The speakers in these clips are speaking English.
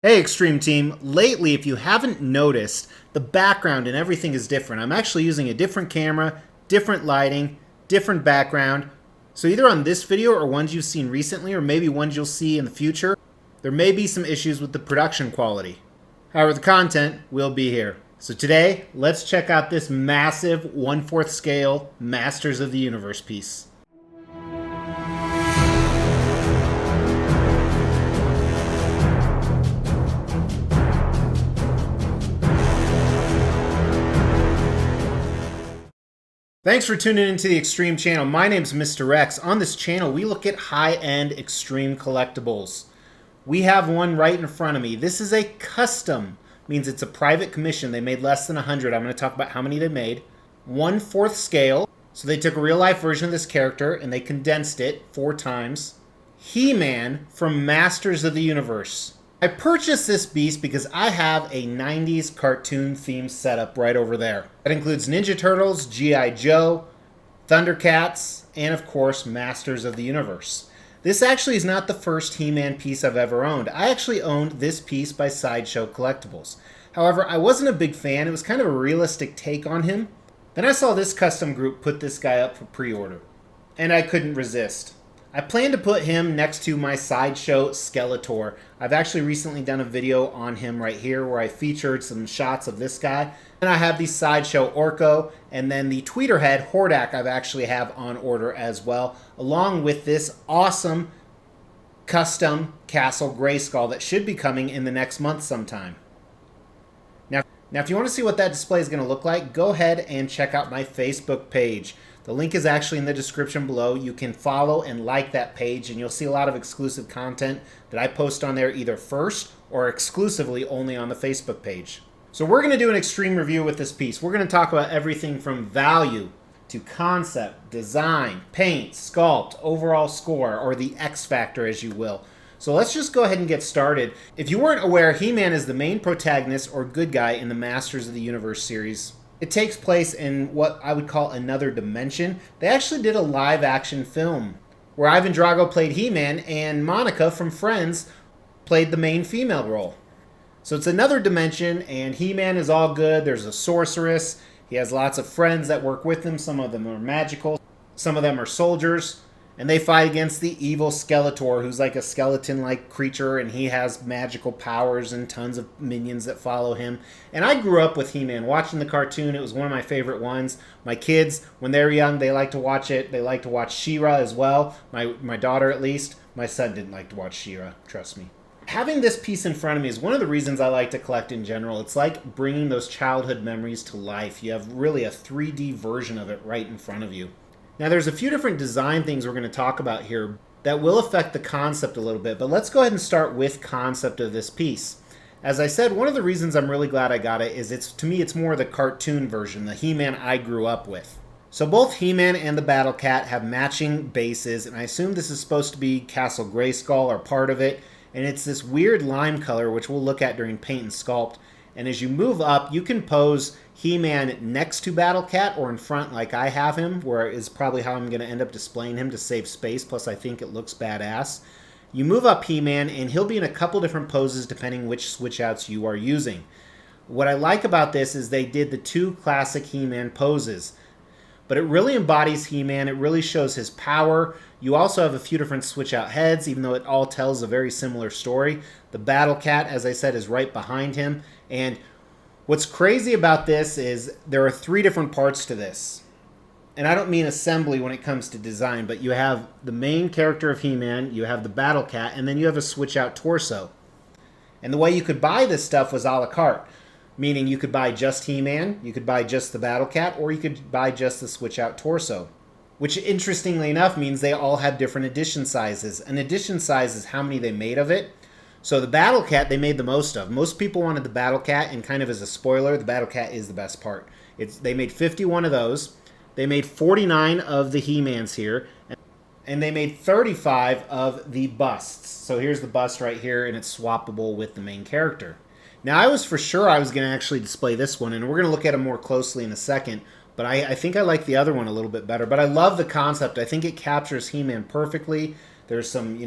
Hey Extreme Team, lately if you haven't noticed, the background and everything is different. I'm actually using a different camera, different lighting, different background. So either on this video or ones you've seen recently or maybe ones you'll see in the future, there may be some issues with the production quality. However, the content will be here. So today, let's check out this massive 1/4 scale Masters of the Universe piece. Thanks for tuning into the Extreme channel. My name's Mr. X. On this channel, we look at high-end extreme collectibles. We have one right in front of me. This is a custom, means it's a private commission. They made less than 100. I'm going to talk about how many they made. 1/4 scale. So they took a real-life version of this character and they condensed it 4 times. Heman from Masters of the Universe. I purchased this beast because I have a 90s cartoon themed setup right over there. That includes Ninja Turtles, G.I. Joe, Thundercats, and of course Masters of the Universe. This actually is not the first He-Man piece I've ever owned. I actually owned this piece by Sideshow Collectibles. However, I wasn't a big fan. It was kind of a realistic take on him. Then I saw this custom group put this guy up for pre-order, and I couldn't resist. I plan to put him next to my Sideshow Skeletor. I've actually recently done a video on him right here where I featured some shots of this guy. And I have the Sideshow Orko, and then the Tweeterhead Hordak I've actually have on order as well, along with this awesome custom Castle Grayskull that should be coming in the next month sometime. Now, if you want to see what that display is going to look like, go ahead and check out my Facebook page. The link is actually in the description below. You can follow and like that page, and you'll see a lot of exclusive content that I post on there either first or exclusively only on the Facebook page. So we're going to do an extreme review with this piece. We're going to talk about everything from value to concept, design, paint, sculpt, overall score, or the X factor, as you will. So let's just go ahead and get started. If you weren't aware, He-Man is the main protagonist or good guy in the Masters of the Universe series. It takes place in what I would call another dimension. They actually did a live action film where Ivan Drago played He-Man and Monica from Friends played the main female role. So it's another dimension, and He-Man is all good. There's a sorceress. He has lots of friends that work with him. Some of them are magical. Some of them are soldiers. And they fight against the evil Skeletor, who's like a skeleton-like creature, and he has magical powers and tons of minions that follow him. And I grew up with He-Man, watching the cartoon. It was one of my favorite ones. My kids, when they're young, they like to watch it. They like to watch She-Ra as well. My daughter, at least. My son didn't like to watch She-Ra, trust me. Having this piece in front of me is one of the reasons I like to collect in general. It's like bringing those childhood memories to life. You have really a 3D version of it right in front of you. Now, there's a few different design things we're going to talk about here that will affect the concept a little bit, but let's go ahead and start with concept of this piece. As I said, one of the reasons I'm really glad I got it is to me it's more the cartoon version, the He-Man I grew up with. So both He-Man and the Battlecat have matching bases, and I assume this is supposed to be Castle Grayskull or part of it, and it's this weird lime color, which we'll look at during paint and sculpt. And as you move up, you can pose He-Man next to Battlecat or in front like I have him, where is probably how I'm going to end up displaying him to save space, plus I think it looks badass. You move up He-Man, and he'll be in a couple different poses depending which switch outs you are using. What I like about this is they did the 2 classic He-Man poses. But it really embodies He-Man. It really shows his power. You also have a few different switch-out heads, even though it all tells a very similar story. The Battlecat, as I said, is right behind him. And what's crazy about this is there are 3 different parts to this. And I don't mean assembly when it comes to design, but you have the main character of He-Man, you have the Battlecat, and then you have a switch-out torso. And the way you could buy this stuff was a la carte. Meaning you could buy just He-Man, you could buy just the Battlecat, or you could buy just the switch-out torso. Which, interestingly enough, means they all have different edition sizes. An edition size is how many they made of it. So the Battlecat, they made the most of. Most people wanted the Battlecat, and kind of as a spoiler, the Battlecat is the best part. They made 51 of those. They made 49 of the He-Mans here. And they made 35 of the busts. So here's the bust right here, and it's swappable with the main character. Now, I was for sure I was going to actually display this one, and we're going to look at it more closely in a second, but I think I like the other one a little bit better. But I love the concept. I think it captures He-Man perfectly. There's some,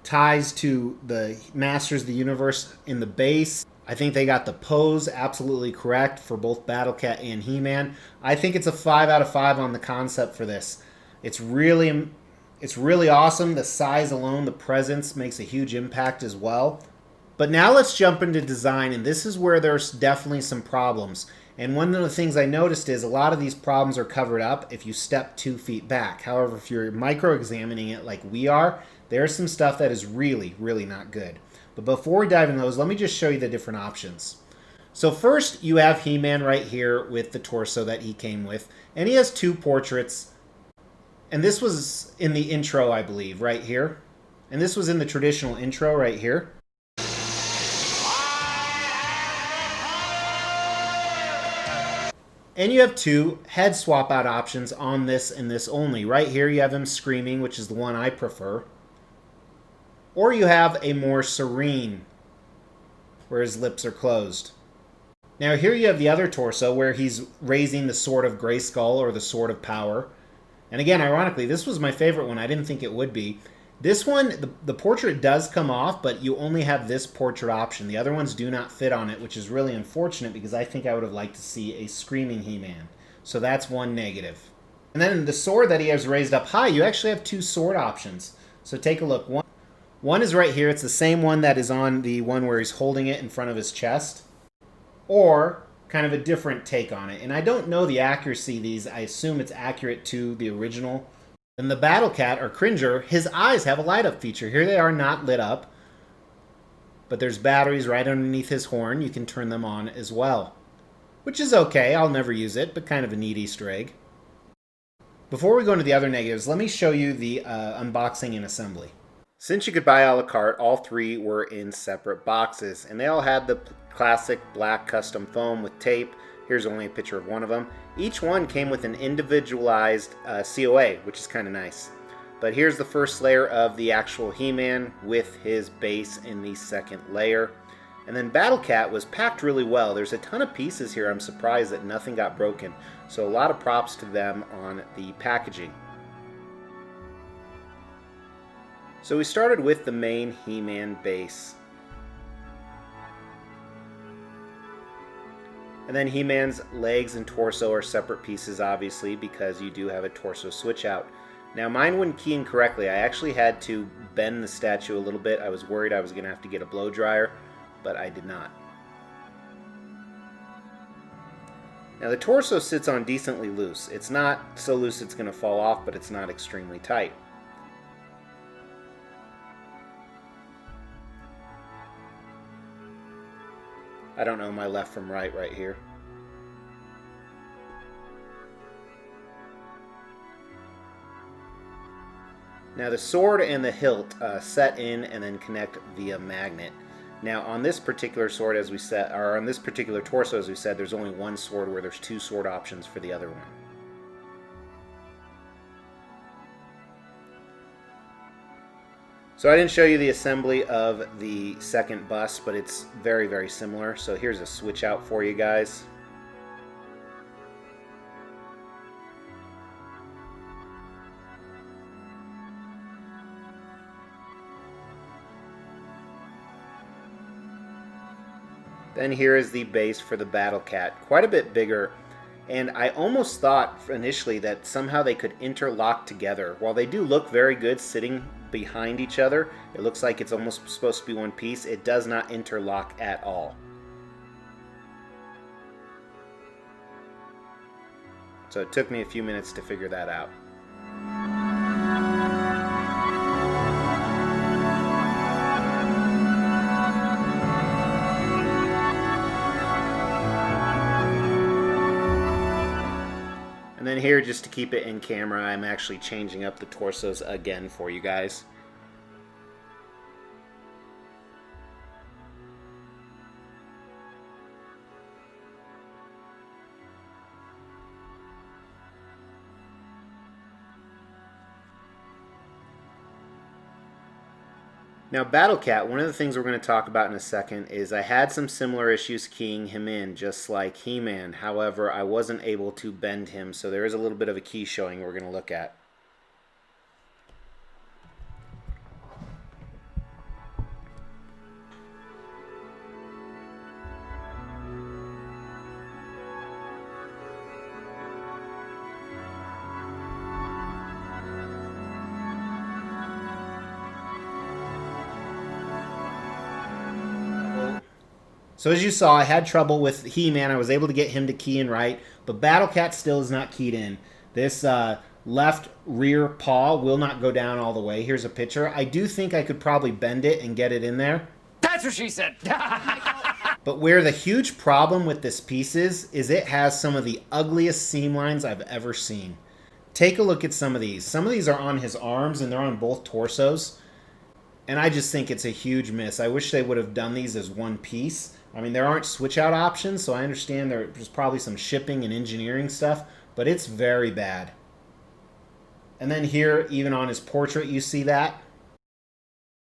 ties to the Masters of the Universe in the base. I think they got the pose absolutely correct for both Battlecat and He-Man. I think it's a 5 out of 5 on the concept for this. It's really awesome. The size alone, the presence makes a huge impact as well. But now let's jump into design, and this is where there's definitely some problems. And one of the things I noticed is a lot of these problems are covered up if you step 2 feet back. However, if you're micro-examining it like we are, there's some stuff that is really, really not good. But before we dive into those, let me just show you the different options. So first, you have He-Man right here with the torso that he came with. And he has 2 portraits. And this was in the intro, I believe, right here. And this was in the traditional intro right here. And you have 2 head swap out options on this and this only. Right here you have him screaming, which is the one I prefer. Or you have a more serene, where his lips are closed. Now here you have the other torso where he's raising the Sword of Grayskull, or the Sword of Power. And again, ironically, this was my favorite one. I didn't think it would be. This one, the portrait does come off, but you only have this portrait option. The other ones do not fit on it, which is really unfortunate because I think I would have liked to see a screaming He-Man. So that's one negative. And then the sword that he has raised up high, you actually have 2 sword options. So take a look. One is right here. It's the same one that is on the one where he's holding it in front of his chest. Or kind of a different take on it. And I don't know the accuracy of these. I assume it's accurate to the original. Then the Battlecat, or Cringer, his eyes have a light up feature. Here they are not lit up, but there's batteries right underneath his horn. You can turn them on as well, which is okay. I'll never use it, but kind of a neat Easter egg. Before we go into the other negatives, let me show you the unboxing and assembly. Since you could buy a la carte, all 3 were in separate boxes, and they all had the classic black custom foam with tape. Here's only a picture of one of them. Each one came with an individualized COA, which is kind of nice. But here's the first layer of the actual He-Man with his base in the second layer. And then Battlecat was packed really well. There's a ton of pieces here. I'm surprised that nothing got broken. So a lot of props to them on the packaging. So we started with the main He-Man base. And then He-Man's legs and torso are separate pieces, obviously, because you do have a torso switch out. Now mine wouldn't key in correctly. I actually had to bend the statue a little bit. I was worried I was going to have to get a blow dryer, but I did not. Now the torso sits on decently loose. It's not so loose it's going to fall off, but it's not extremely tight. I don't know my left from right here. Now the sword and the hilt set in and then connect via magnet. Now on this particular sword, as we said, or on this particular torso, as we said, there's only one sword where there's 2 sword options for the other one. So I didn't show you the assembly of the second bust, but it's very, very similar. So here's a switch out for you guys. Then here is the base for the Battlecat, quite a bit bigger. And I almost thought initially that somehow they could interlock together. While they do look very good sitting behind each other, it looks like it's almost supposed to be one piece. It does not interlock at all. So it took me a few minutes to figure that out. And then here, just to keep it in camera, I'm actually changing up the torsos again for you guys. Now Battlecat, one of the things we're going to talk about in a second is I had some similar issues keying him in, just like He-Man. However, I wasn't able to bend him, so there is a little bit of a key showing we're going to look at. So as you saw, I had trouble with He-Man. I was able to get him to key in right, but Battlecat still is not keyed in. This left rear paw will not go down all the way. Here's a picture. I do think I could probably bend it and get it in there. That's what she said. But where the huge problem with this piece is it has some of the ugliest seam lines I've ever seen. Take a look at some of these. Some of these are on his arms and they're on both torsos. And I just think it's a huge miss. I wish they would have done these as one piece. I mean, there aren't switch out options, so I understand there's probably some shipping and engineering stuff, but it's very bad. And then here, even on his portrait, you see that.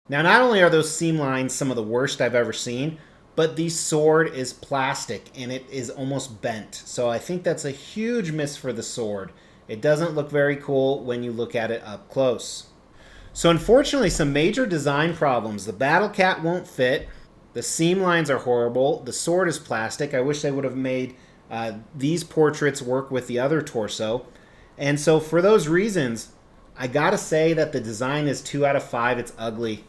Now, not only are those seam lines some of the worst I've ever seen, but the sword is plastic and it is almost bent. So I think that's a huge miss for the sword. It doesn't look very cool when you look at it up close. So unfortunately, some major design problems. The Battlecat won't fit. The seam lines are horrible. The sword is plastic. I wish they would have made these portraits work with the other torso. And so for those reasons, I gotta say that the design is 2 out of 5. It's ugly.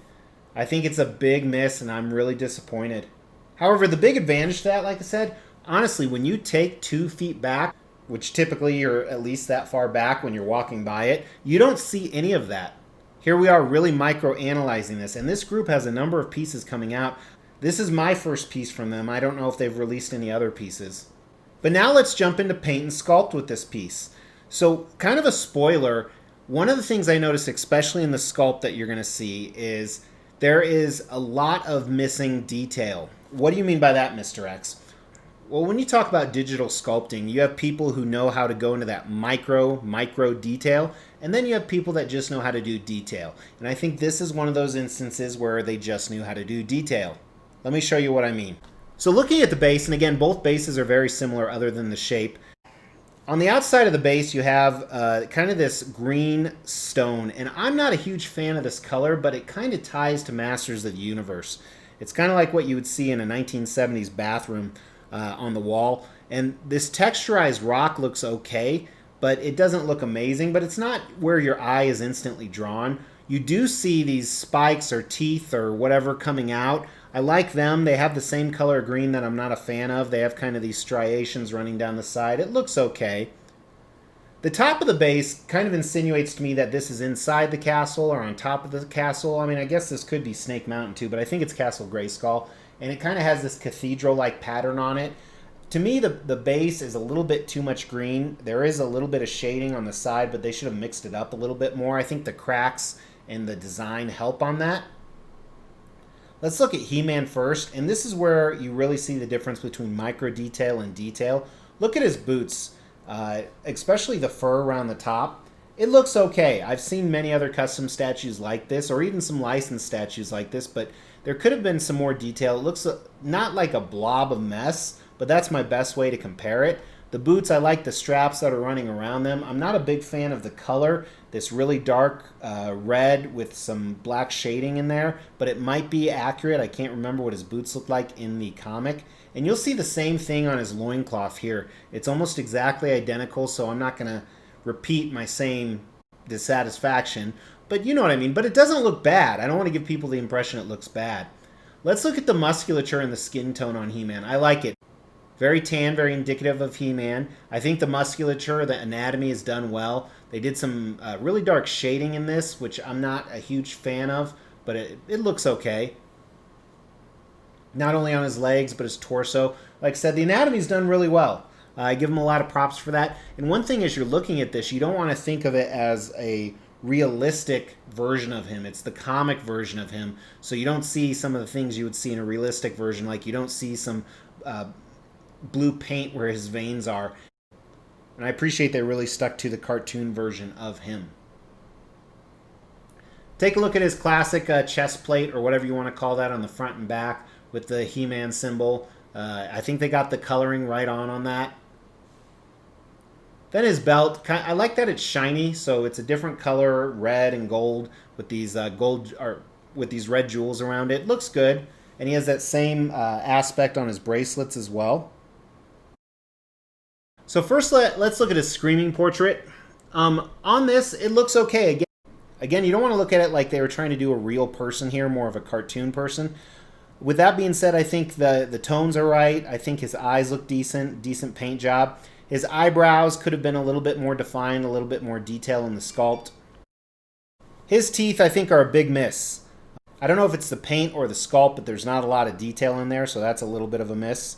I think it's a big miss and I'm really disappointed. However, the big advantage to that, like I said, honestly, when you take 2 feet back, which typically you're at least that far back when you're walking by it, you don't see any of that. Here we are really micro-analyzing this, and this group has a number of pieces coming out. This is my first piece from them. I don't know if they've released any other pieces. But now let's jump into paint and sculpt with this piece. So kind of a spoiler, one of the things I noticed, especially in the sculpt that you're going to see, is there is a lot of missing detail. What do you mean by that, Mr. X? Well, when you talk about digital sculpting, you have people who know how to go into that micro detail, and then you have people that just know how to do detail. And I think this is one of those instances where they just knew how to do detail. Let me show you what I mean. So looking at the base, and again, both bases are very similar other than the shape. On the outside of the base, you have kind of this green stone, and I'm not a huge fan of this color, but it kind of ties to Masters of the Universe. It's kind of like what you would see in a 1970s bathroom on the wall, and this texturized rock looks okay, but it doesn't look amazing, but it's not where your eye is instantly drawn. You do see these spikes or teeth or whatever coming out. I like them. They have the same color green that I'm not a fan of. They have kind of these striations running down the side. It looks okay. The top of the base kind of insinuates to me that this is inside the castle or on top of the castle. I mean, I guess this could be Snake Mountain too, but I think it's Castle Grayskull. And it kind of has this cathedral-like pattern on it. To me, the base is a little bit too much green. There is a little bit of shading on the side, but they should have mixed it up a little bit more. I think the cracks and the design help on that. Let's look at He-Man first, and this is where you really see the difference between micro detail and detail. Look at his boots, especially the fur around the top. It looks okay. I've seen many other custom statues like this, or even some licensed statues like this, but there could have been some more detail. It looks not like a blob of mess, but that's my best way to compare it. The boots, I like the straps that are running around them. I'm not a big fan of the color, this really dark red with some black shading in there, but it might be accurate. I can't remember what his boots look like in the comic. And you'll see the same thing on his loincloth here. It's almost exactly identical, so I'm not going to repeat my same dissatisfaction, but you know what I mean. But it doesn't look bad. I don't want to give people the impression it looks bad. Let's look at the musculature and the skin tone on He-Man. I like it. Very tan, very indicative of He-Man. I think the musculature, the anatomy is done well. They did some really dark shading in this, which I'm not a huge fan of, but it looks okay. Not only on his legs, but his torso. Like I said, the anatomy is done really well. I give him a lot of props for that. And one thing as you're looking at this, you don't want to think of it as a realistic version of him. It's the comic version of him. So you don't see some of the things you would see in a realistic version, like you don't see some blue paint where his veins are. And I appreciate they really stuck to the cartoon version of him. Take a look at his classic chest plate, or whatever you want to call that, on the front and back with the He-Man symbol. I think they got the coloring right on that. Then his belt, I like that it's shiny, so it's a different color, red and gold, with these with these red jewels around it. Looks good, and he has that same aspect on his bracelets as well. So first, let's look at his screaming portrait. On this, it looks okay. Again, you don't want to look at it like they were trying to do a real person here, more of a cartoon person. With that being said, I think the tones are right. I think his eyes look decent paint job. His eyebrows could have been a little bit more defined, a little bit more detail in the sculpt. His teeth, I think, are a big miss. I don't know if it's the paint or the sculpt, but there's not a lot of detail in there, so that's a little bit of a miss.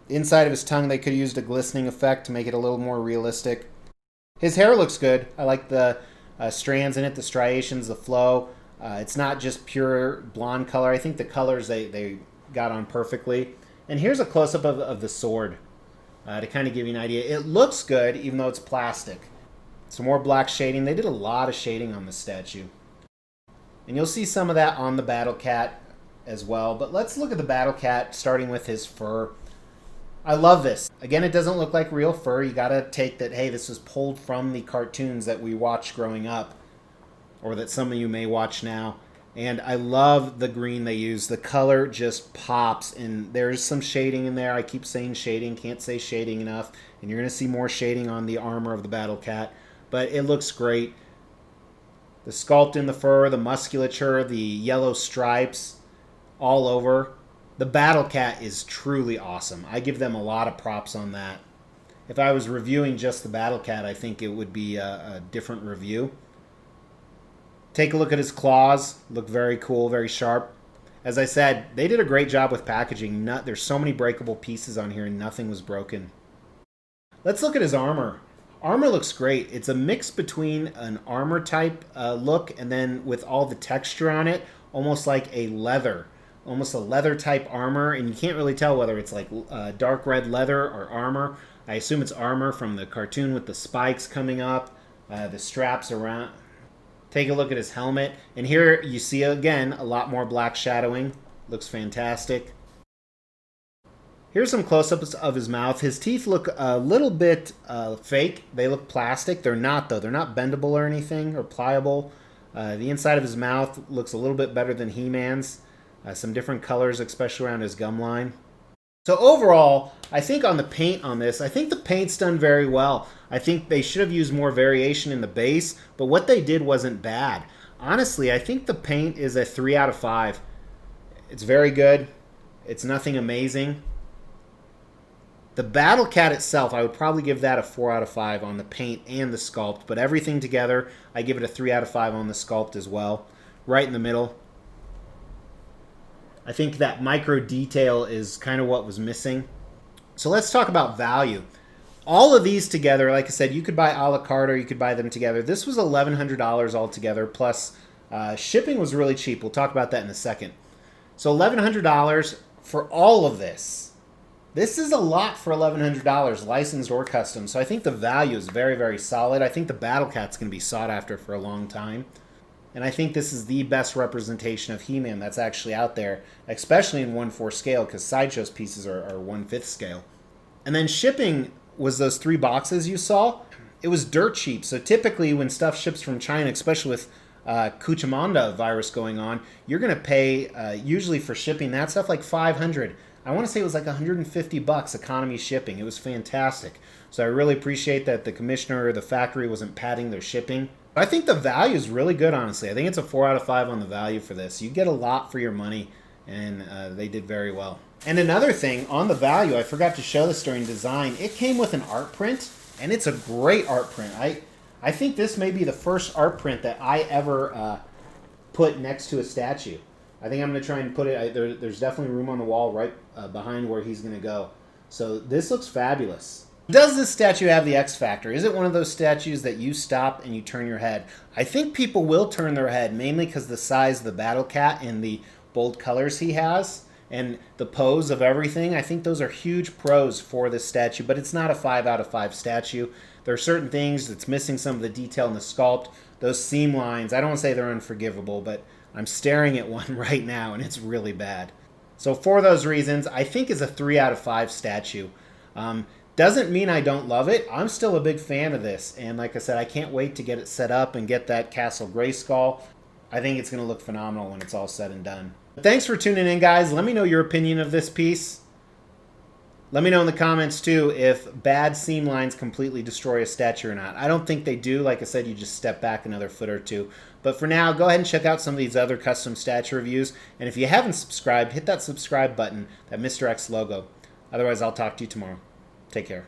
Inside of his tongue, they could have used a glistening effect to make it a little more realistic. His hair looks good. I like the strands in it, the striations, the flow. It's not just pure blonde color. I think the colors they got on perfectly. And here's a close-up of the sword to kind of give you an idea. It looks good, even though it's plastic. Some more black shading. They did a lot of shading on this statue. And you'll see some of that on the Battlecat as well. But let's look at the Battlecat, starting with his fur. I love this. Again, it doesn't look like real fur. You gotta take that, hey, this was pulled from the cartoons that we watched growing up, or that some of you may watch now. And I love the green they use. The color just pops, and there's some shading in there. I keep saying shading, can't say shading enough. And you're gonna see more shading on the armor of the Battlecat, but it looks great. The sculpt in the fur, the musculature, the yellow stripes all over. The Battlecat is truly awesome. I give them a lot of props on that. If I was reviewing just the Battlecat, I think it would be a different review. Take a look at his claws. Look very cool, very sharp. As I said, they did a great job with packaging. There's so many breakable pieces on here and nothing was broken. Let's look at his armor. Armor looks great. It's a mix between an armor type look and then with all the texture on it, almost like a leather. Almost a leather type armor, and you can't really tell whether it's like dark red leather or armor. I assume it's armor from the cartoon with the spikes coming up, the straps around. Take a look at his helmet, and here you see again a lot more black shadowing. Looks fantastic. Here's some close-ups of his mouth. His teeth look a little bit fake. They look plastic. They're not, though. They're not bendable or anything or pliable. The inside of his mouth looks a little bit better than He-Man's. Some different colors, especially around his gum line. So overall, I think on the paint on this, I think the paint's done very well. I think they should have used more variation in the base, but what they did wasn't bad. Honestly, I think the paint is a 3 out of 5. It's very good. It's nothing amazing. The Battlecat itself, I would probably give that a 4 out of 5 on the paint and the sculpt, but everything together, I give it a 3 out of 5 on the sculpt as well. Right in the middle. I think that micro detail is kind of what was missing. So let's talk about value. All of these together, like I said, you could buy a la carte or you could buy them together. This was $1,100 altogether, plus shipping was really cheap. We'll talk about that in a second. So $1,100 for all of this. This is a lot for $1,100, licensed or custom. So I think the value is very, very solid. I think the Battlecat's going to be sought after for a long time. And I think this is the best representation of He-Man that's actually out there, especially in 1/4 scale, because Sideshow's pieces are 1/5 scale. And then shipping was those 3 boxes you saw. It was dirt cheap. So typically when stuff ships from China, especially with Kuchamanda virus going on, you're going to pay, usually for shipping that stuff, like $500. I want to say it was like $150 economy shipping. It was fantastic. So I really appreciate that the commissioner or the factory wasn't padding their shipping. I think the value is really good, honestly. I think it's a 4 out of 5 on the value for this. You get a lot for your money, and they did very well. And another thing, on the value, I forgot to show this during design. It came with an art print, and it's a great art print. I think this may be the first art print that I ever put next to a statue. I think I'm going to try and put it, there's definitely room on the wall right behind where he's going to go. So this looks fabulous. Does this statue have the X factor? Is it one of those statues that you stop and you turn your head? I think people will turn their head, mainly because the size of the Battlecat and the bold colors he has and the pose of everything. I think those are huge pros for this statue, but it's not a 5 out of 5 statue. There are certain things that's missing some of the detail in the sculpt. Those seam lines, I don't want to say they're unforgivable, but I'm staring at one right now and it's really bad. So for those reasons, I think it's a 3 out of 5 statue. Doesn't mean I don't love it. I'm still a big fan of this. And like I said, I can't wait to get it set up and get that Castle Grayskull. I think it's going to look phenomenal when it's all said and done. But thanks for tuning in, guys. Let me know your opinion of this piece. Let me know in the comments too if bad seam lines completely destroy a statue or not. I don't think they do. Like I said, you just step back another foot or two. But for now, go ahead and check out some of these other custom statue reviews. And if you haven't subscribed, hit that subscribe button, that Mr. X logo. Otherwise, I'll talk to you tomorrow. Take care.